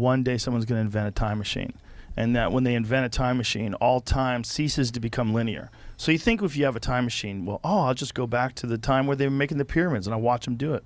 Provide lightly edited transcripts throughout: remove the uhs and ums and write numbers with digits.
one day someone's going to invent a time machine. And that when they invent a time machine, all time ceases to become linear. So you think if you have a time machine, well, I'll just go back to the time where they were making the pyramids and I'll watch them do it.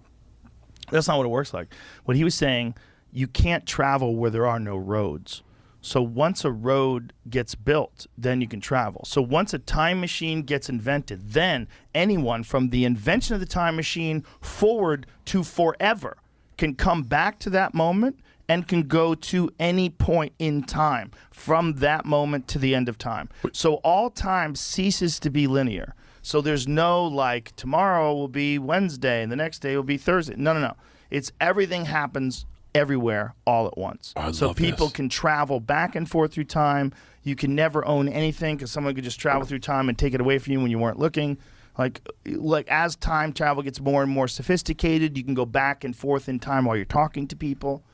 That's not what it works like. What he was saying, you can't travel where there are no roads. So once a road gets built, then you can travel. So once a time machine gets invented, then anyone from the invention of the time machine forward to forever can come back to that moment and can go to any point in time from that moment to the end of time. So all time ceases to be linear. So there's no like tomorrow will be Wednesday and the next day will be Thursday. No. It's everything happens everywhere all at once. So people can travel back and forth through time. You can never own anything because someone could just travel through time and take it away from you when you weren't looking. Like as time travel gets more and more sophisticated, you can go back and forth in time while you're talking to people.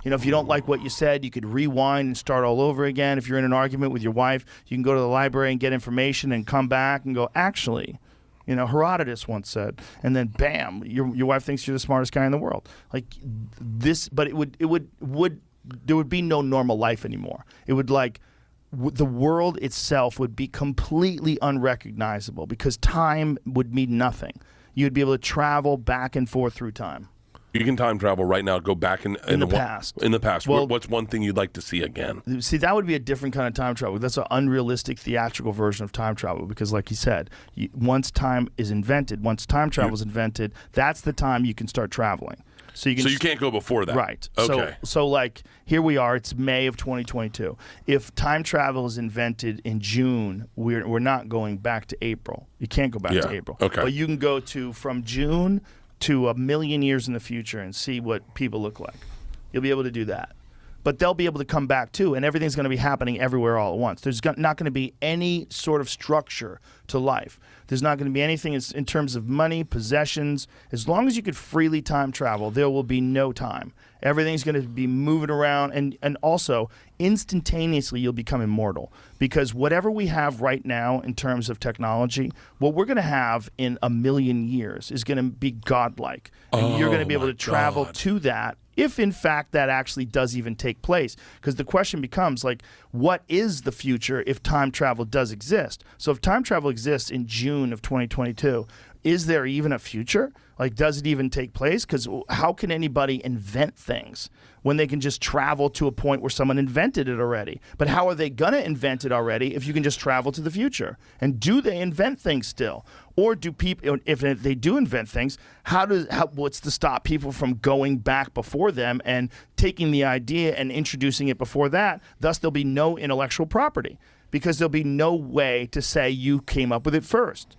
You know, if you don't like what you said, you could rewind and start all over again. If you're in an argument with your wife, you can go to the library and get information and come back and go, actually, you know, Herodotus once said, and then bam, your wife thinks you're the smartest guy in the world. Like this, but there would be no normal life anymore. It would the world itself would be completely unrecognizable because time would mean nothing. You'd be able to travel back and forth through time. You can time travel right now, go back in the past. In the past. Well, what's one thing you'd like to see again? See, that would be a different kind of time travel. That's an unrealistic theatrical version of time travel because, like you said, once time is invented, once time travel is invented, that's the time you can start traveling. So you can't go before that. Right. Okay. So like here we are, it's May of 2022. If time travel is invented in June, we're not going back to April. You can't go back to April. Okay. But you can go from June to a million years in the future and see what people look like. You'll be able to do that. But they'll be able to come back too, and everything's going to be happening everywhere all at once. There's not going to be any sort of structure to life. There's not going to be anything in terms of money, possessions. As long as you could freely time travel, there will be no time. Everything's going to be moving around, and also instantaneously you'll become immortal because whatever we have right now in terms of technology, what we're going to have in a million years is going to be godlike. And you're going to be able to travel to that if in fact that actually does even take place. Because the question becomes like, what is the future if time travel does exist? So if time travel exists in June of 2022, is there even a future? Like, does it even take place? Because how can anybody invent things when they can just travel to a point where someone invented it already? But how are they going to invent it already if you can just travel to the future? And do they invent things still? Or do people, if they do invent things, what's to stop people from going back before them and taking the idea and introducing it before that? Thus, there'll be no intellectual property because there'll be no way to say you came up with it first.